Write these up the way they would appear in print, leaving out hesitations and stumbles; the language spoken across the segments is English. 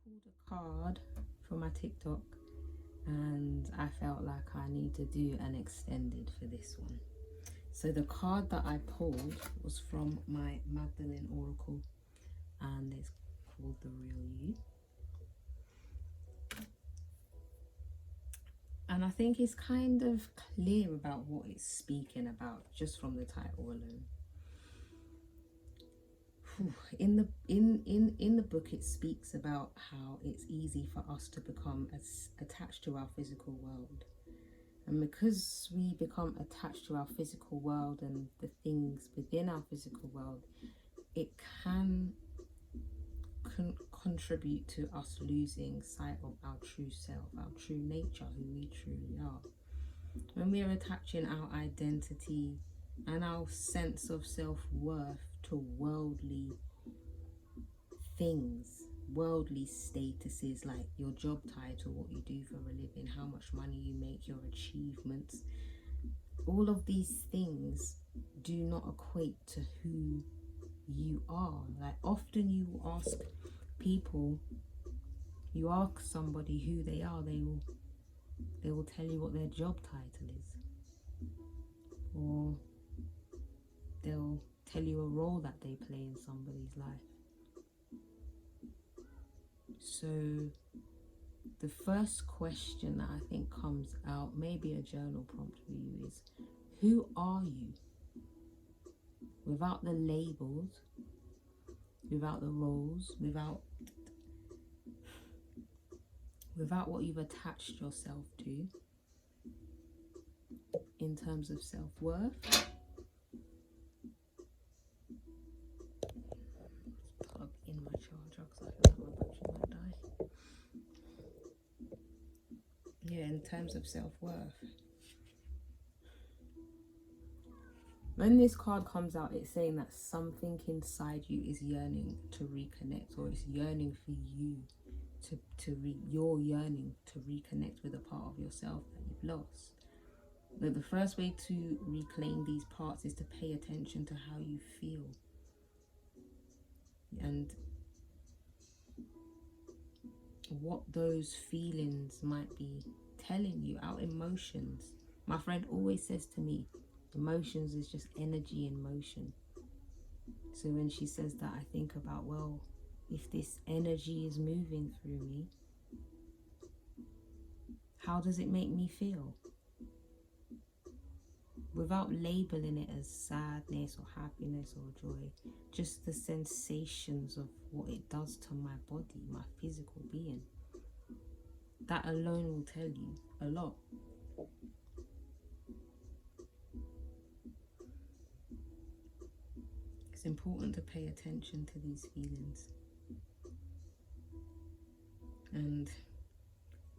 pulled a card from my TikTok and I felt like I need to do an extended for this one. So the card that I pulled was from my Magdalene Oracle and it's called The Real You. And I think it's kind of clear about what it's speaking about just from the title alone. In the book it speaks about how it's easy for us to become attached to our physical world, and because we become attached to our physical world and the things within our physical world, it can contribute to us losing sight of our true self, our true nature, who we truly are. When we are attaching our identity and our sense of self-worth to worldly things, worldly statuses like your job title, what you do for a living, how much money you make, your achievements, all of these things do not equate to who you are. Like often you ask people, you ask somebody who they are, they will tell you what their job title is, or they'll tell you a role that they play in somebody's life. So the first question that I think comes out, maybe a journal prompt for you, is who are you? Without the labels, without the roles, without what you've attached yourself to in terms of self-worth. Plug in my charger because I feel like my battery might die. Yeah, in terms of self-worth. When this card comes out, it's saying that something inside you is yearning to reconnect, or it's yearning for you you're yearning to reconnect with a part of yourself that you've lost. But the first way to reclaim these parts is to pay attention to how you feel and what those feelings might be telling you. Our emotions. My friend always says to me, emotions is just energy in motion. So when she says that, I think about, well, if this energy is moving through me, how does it make me feel? Without labeling it as sadness or happiness or joy, just the sensations of what it does to my body, my physical being. That alone will tell you a lot. It's important to pay attention to these feelings. And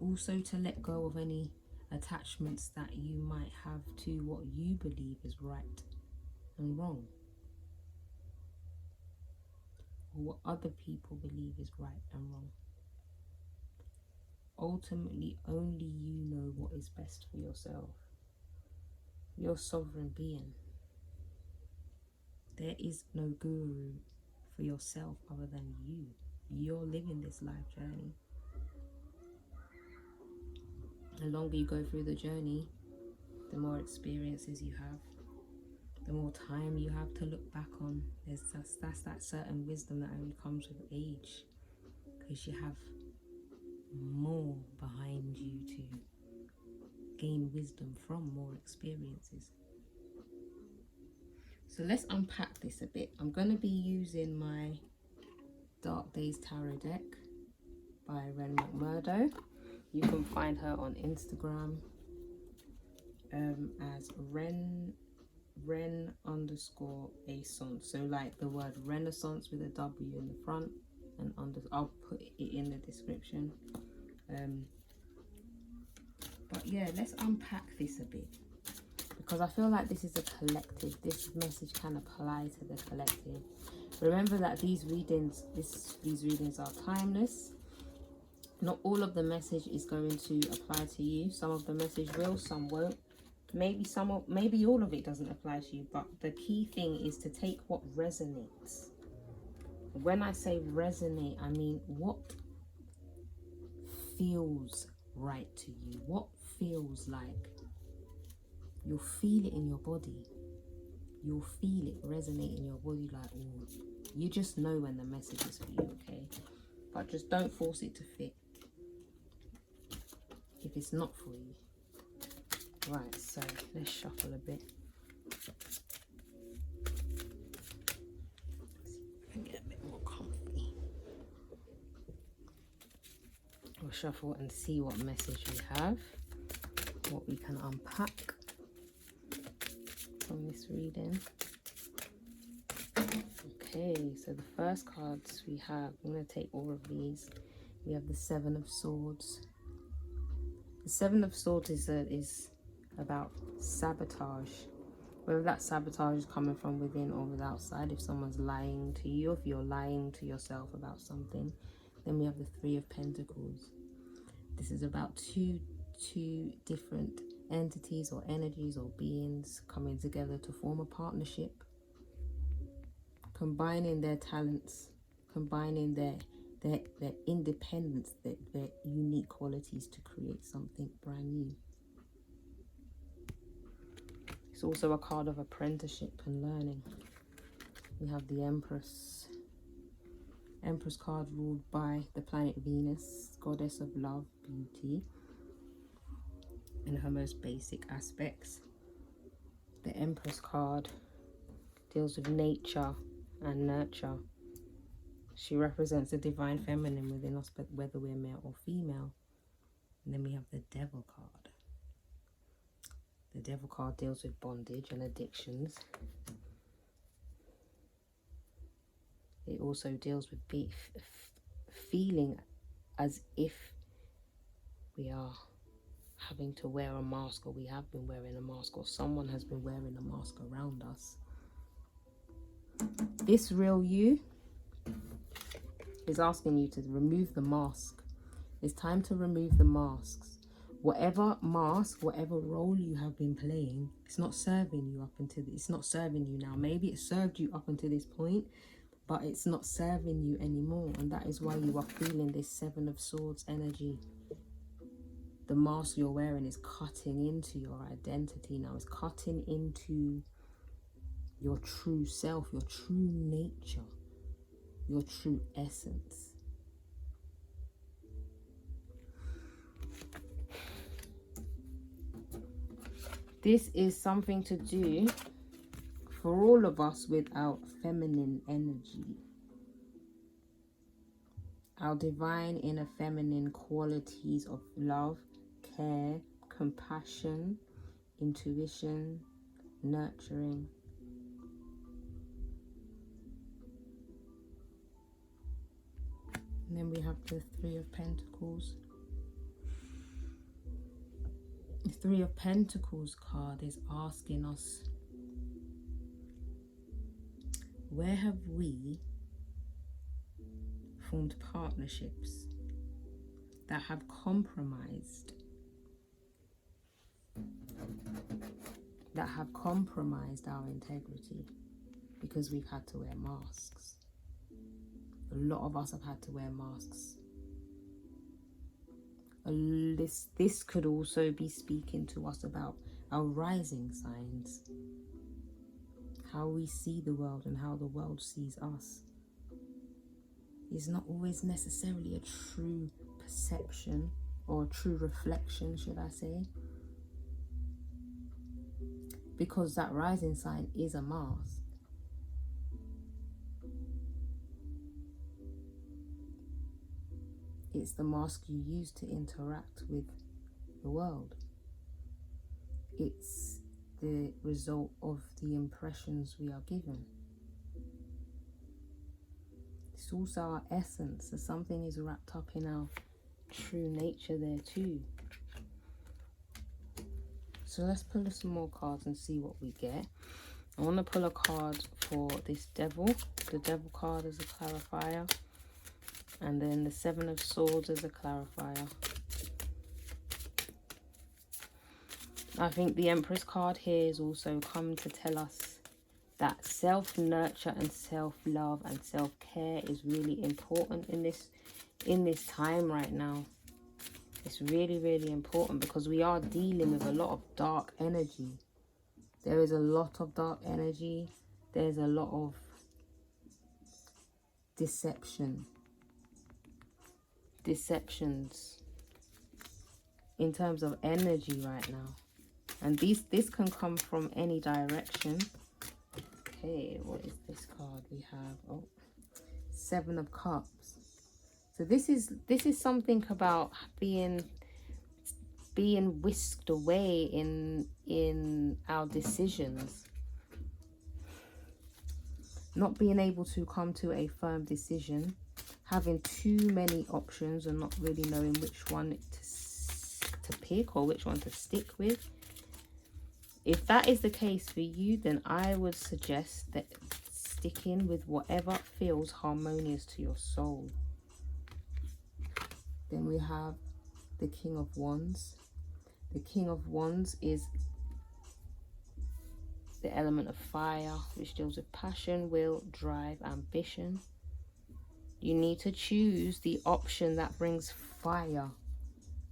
also to let go of any attachments that you might have to what you believe is right and wrong, or what other people believe is right and wrong. Ultimately, only you know what is best for yourself. You're a sovereign being. There is no guru for yourself other than you. You're living this life journey. The longer you go through the journey, the more experiences you have, the more time you have to look back on. That's that certain wisdom that only comes with age, because you have more behind you to gain wisdom from, more experiences. So let's unpack this a bit. I'm going to be using my Dark Days Tarot deck by MCMURDO. You can find her on Instagram as REN_Essence. So like the word Renaissance with a W in the front and under. I'll put it in the description. But yeah, let's unpack this a bit, because I feel like this is a collective. This message can apply to the collective. Remember that these readings are timeless. Not all of the message is going to apply to you. Some of the message will, some won't. Maybe all of it doesn't apply to you. But the key thing is to take what resonates. When I say resonate, I mean what feels right to you? What feels like? You'll feel it in your body. You'll feel it resonate in your body, like, oh, you just know when the message is for you, okay? But just don't force it to fit if it's not for you. Right, so let's shuffle a bit. And get a bit more comfy. We'll shuffle and see what message we have, what we can unpack from this reading. Okay, so the first cards we have, I'm going to take all of these. We have the Seven of Swords. The Seven of Swords is about sabotage. Whether that sabotage is coming from within or with outside, if someone's lying to you, if you're lying to yourself about something. Then we have the Three of Pentacles. This is about two different entities or energies or beings coming together to form a partnership, combining their talents, combining their independence, their unique qualities to create something brand new. It's also a card of apprenticeship and learning. We have the Empress. Empress card ruled by the planet Venus, goddess of love, beauty, in her most basic aspects. The Empress card deals with nature and nurture. She represents the divine feminine within us, but whether we're male or female. And then we have the Devil card. The Devil card deals with bondage and addictions. It also deals with feeling as if we are having to wear a mask, or we have been wearing a mask, or someone has been wearing a mask around us. This real you is asking you to remove the mask. It's time to remove the masks. Whatever mask, whatever role you have been playing, it's not serving you up until it's not serving you now. Maybe it served you up until this point, but it's not serving you anymore, and that is why you are feeling this Seven of Swords energy. The mask you're wearing is cutting into your identity now. It's cutting into your true self, your true nature, your true essence. This is something to do for all of us with our feminine energy. Our divine inner feminine qualities of love, care, compassion, intuition, nurturing. And then we have the Three of Pentacles. The Three of Pentacles card is asking us, where have we formed partnerships that have compromised our integrity because we've had to wear masks? A lot of us have had to wear masks. This could also be speaking to us about our rising signs, how we see the world and how the world sees us. Is not always necessarily a true perception or a true reflection, should I say, because that rising sign is a mask. It's the mask you use to interact with the world. It's the result of the impressions we are given. It's also our essence, so something is wrapped up in our true nature there too. So let's pull some more cards and see what we get. I want to pull a card for this Devil. The Devil card is a clarifier. And then the Seven of Swords is a clarifier. I think the Empress card here is also come to tell us that self-nurture and self-love and self-care is really important in this time right now. It's really, really important because we are dealing with a lot of dark energy. There is a lot of dark energy. There's a lot of deceptions in terms of energy right now. And this can come from any direction. Okay, what is this card we have? Oh, Seven of Cups. So this is something about being whisked away in our decisions, not being able to come to a firm decision, having too many options and not really knowing which one to pick or which one to stick with. If that is the case for you, then I would suggest that sticking with whatever feels harmonious to your soul. Then we have the King of Wands. The King of Wands is the element of fire, which deals with passion, will, drive, ambition. You need to choose the option that brings fire,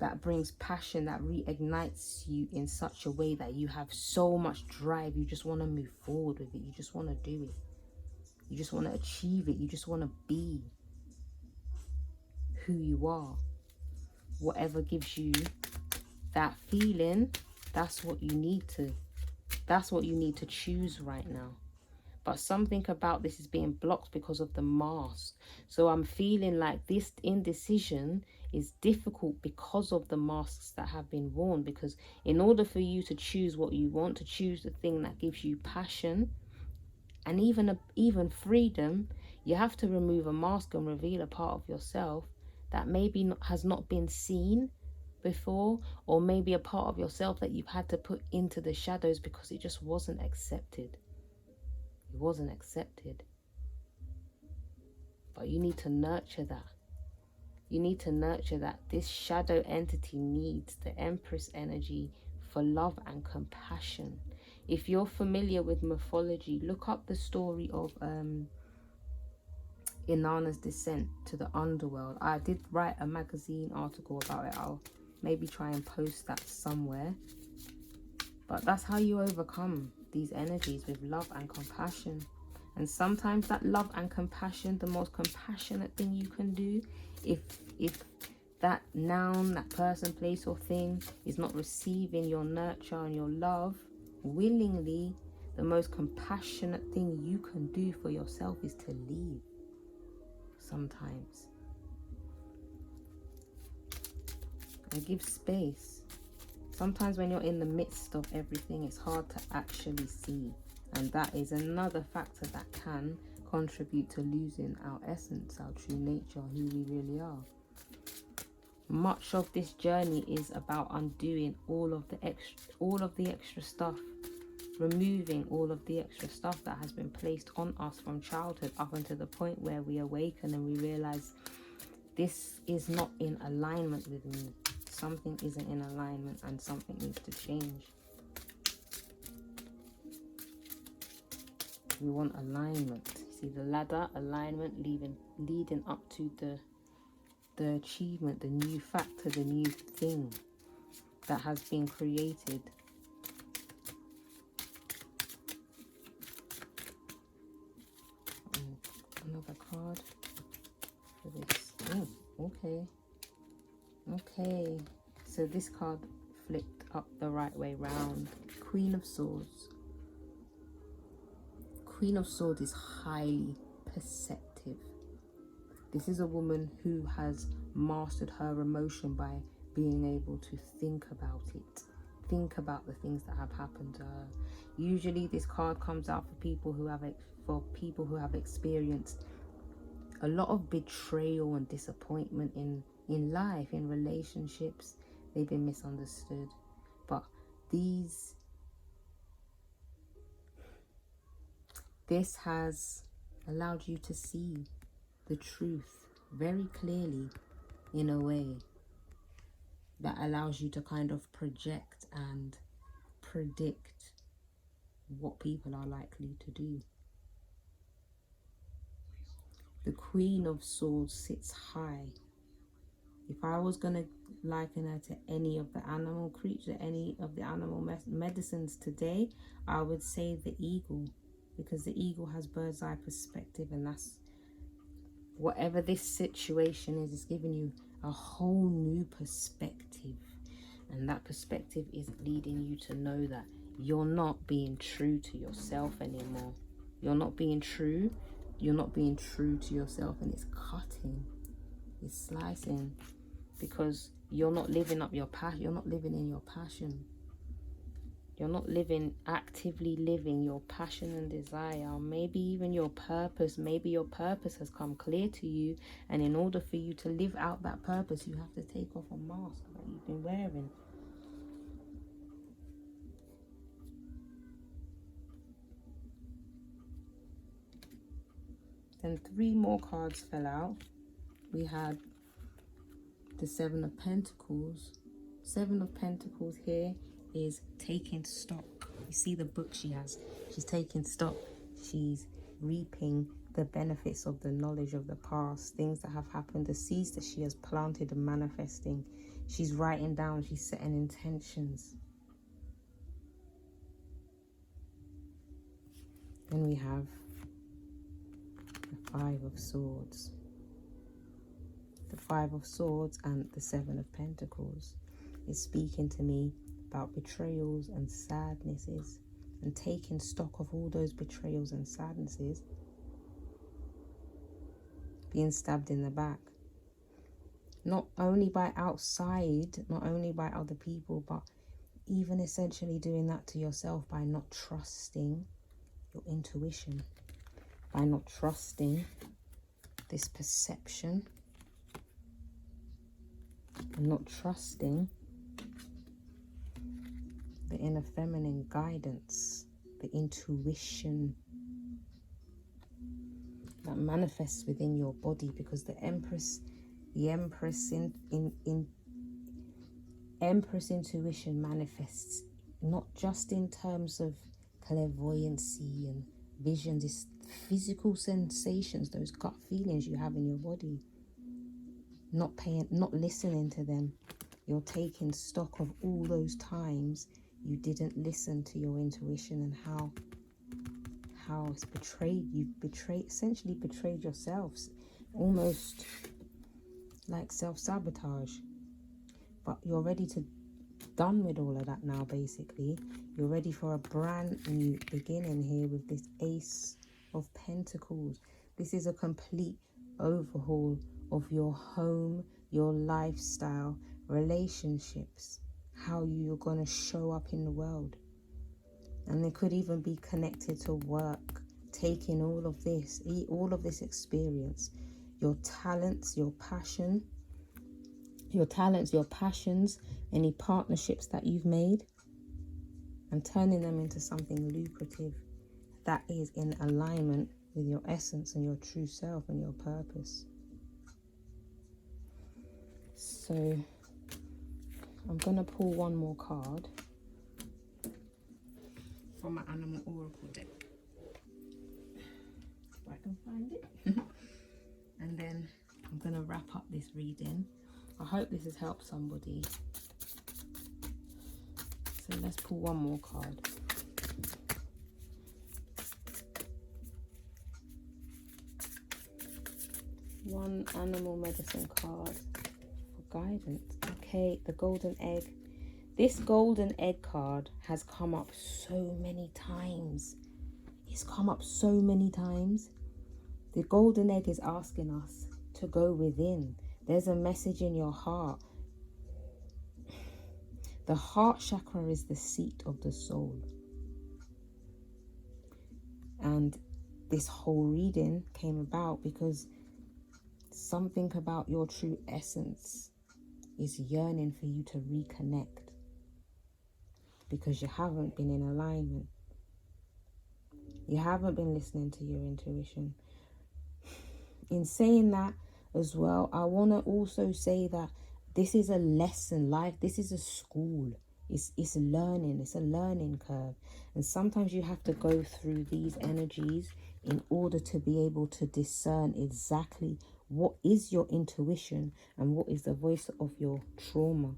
that brings passion, that reignites you in such a way that you have so much drive. You just want to move forward with it. You just want to do it. You just want to achieve it. You just want to be who you are. Whatever gives you that feeling, that's what you need to choose right now. But something about this is being blocked because of the mask. So I'm feeling like this indecision is difficult because of the masks that have been worn. Because in order for you to choose what you want, to choose the thing that gives you passion and even freedom, you have to remove a mask and reveal a part of yourself that maybe has not been seen before, or maybe a part of yourself that you've had to put into the shadows because it just wasn't accepted. It wasn't accepted. But you need to nurture that. You need to nurture that. This shadow entity needs the Empress energy for love and compassion. If you're familiar with mythology, look up the story of Inanna's descent to the underworld. I did write a magazine article about it. I'll maybe try and post that somewhere. But that's how you overcome these energies, with love and compassion. And sometimes that love and compassion, the most compassionate thing you can do, if that noun, that person, place or thing is not receiving your nurture and your love willingly, the most compassionate thing you can do for yourself is to leave. Sometimes. And give space. Sometimes when you're in the midst of everything, it's hard to actually see. And that is another factor that can contribute to losing our essence, our true nature, who we really are. Much of this journey is about undoing all of the extra stuff, removing all of the extra stuff that has been placed on us from childhood up until the point where we awaken and we realize this is not in alignment with me. Something isn't in alignment and something needs to change. We want alignment. See the ladder, alignment, leading up to the achievement, the new factor, the new thing that has been created. Another card for this. Oh, okay. Okay, so this card flipped up the right way round. Queen of Swords. Queen of Swords is highly perceptive. This is a woman who has mastered her emotion by being able to think about it. Think about the things that have happened to her. Usually this card comes out for people who have experienced a lot of betrayal and disappointment in life, in relationships. They've been misunderstood. But this has allowed you to see the truth very clearly in a way that allows you to kind of project and predict what people are likely to do. The Queen of Swords sits high If I was going to liken her to any of the animal creatures, any of the animal medicines today, I would say the eagle, because the eagle has bird's eye perspective, and that's whatever this situation is, it's giving you a whole new perspective. And that perspective is leading you to know that you're not being true to yourself anymore. You're not being true. You're not being true to yourself, and it's cutting. It's slicing, because you're not living up your passion. You're not living in your passion. You're not actively living your passion and desire, maybe even your purpose. Maybe your purpose has come clear to you, and in order for you to live out that purpose, you have to take off a mask that you've been wearing. Then 3 more cards fell out. We had the 7 of Pentacles. 7 of Pentacles here is taking stock. You see the book she has. She's taking stock. She's reaping the benefits of the knowledge of the past, things that have happened, the seeds that she has planted and manifesting. She's writing down. She's setting intentions. Then we have the 5 of Swords. The 5 of Swords and the 7 of Pentacles is speaking to me about betrayals and sadnesses, and taking stock of all those betrayals and sadnesses, being stabbed in the back, not only by outside, not only by other people, but even essentially doing that to yourself by not trusting your intuition, by not trusting this perception, and not trusting the inner feminine guidance, the intuition that manifests within your body, because the Empress intuition manifests not just in terms of clairvoyancy and visions, it's physical sensations, those gut feelings you have in your body. Not listening to them. You're taking stock of all those times you didn't listen to your intuition, and how it's betrayed you. Essentially betrayed yourselves, almost like self-sabotage. But you're ready to done with all of that now. Basically, you're ready for a brand new beginning here with this Ace of Pentacles. This is a complete overhaul of your home, your lifestyle, relationships, how you're going to show up in the world. And it could even be connected to work, taking all of this experience, your talents, your passions, any partnerships that you've made, and turning them into something lucrative that is in alignment with your essence and your true self and your purpose. So I'm going to pull one more card from my Animal Oracle deck, if I can find it. And then I'm going to wrap up this reading. I hope this has helped somebody. So let's pull one more card. One animal medicine card for guidance. Okay, the golden egg. This golden egg card has come up so many times. It's come up so many times. The golden egg is asking us to go within. There's a message in your heart. The heart chakra is the seat of the soul. And this whole reading came about because something about your true essence is yearning for you to reconnect, because you haven't been in alignment. You haven't been listening to your intuition. In saying that as well, I want to also say that this is a lesson. Life, this is a school. It's learning. It's a learning curve. And sometimes you have to go through these energies in order to be able to discern exactly What is your intuition, and what is the voice of your trauma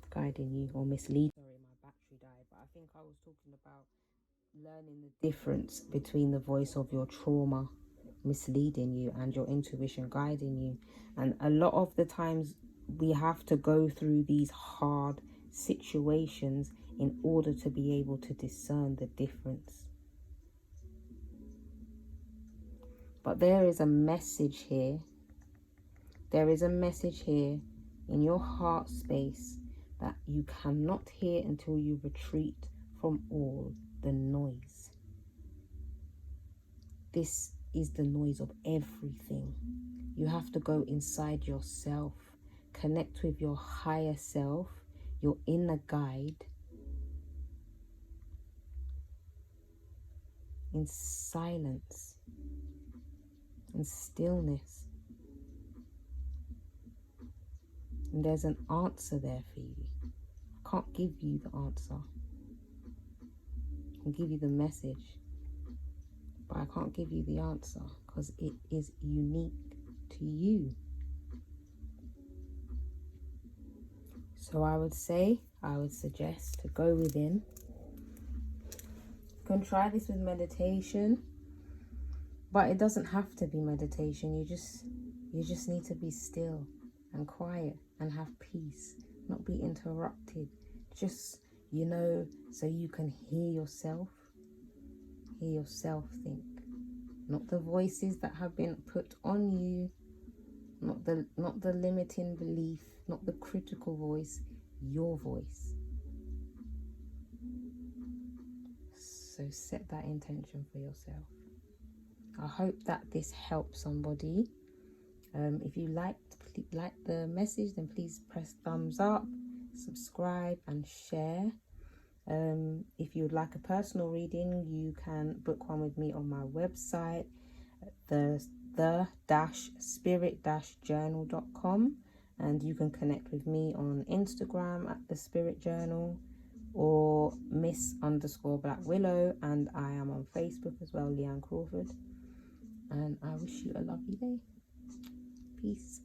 guiding you or misleading? Sorry, my battery died, but I think I was talking about learning the difference between the voice of your trauma misleading you and your intuition guiding you. And a lot of the times we have to go through these hard situations in order to be able to discern the difference. But there is a message here. There is a message here in your heart space that you cannot hear until you retreat from all the noise. This is the noise of everything. You have to go inside yourself, connect with your higher self, your inner guide, in silence and stillness. And there's an answer there for you. I can't give you the answer. I can give you the message, but I can't give you the answer because it is unique to you. So I would suggest to go within. You can try this with meditation, but it doesn't have to be meditation. You just need to be still and quiet and have peace, not be interrupted. Just, so you can hear yourself think. Not the voices that have been put on you, not the limiting belief, not the critical voice, your voice. So set that intention for yourself. I hope that this helps somebody. If you like the message, then please press thumbs up, subscribe and share. If you would like a personal reading, you can book one with me on my website, the-spirit-journal.com, and you can connect with me on Instagram at thespiritjournal or Miss_Black Willow, and I am on Facebook as well, Leanne Crawford. And I wish you a lovely day. Peace.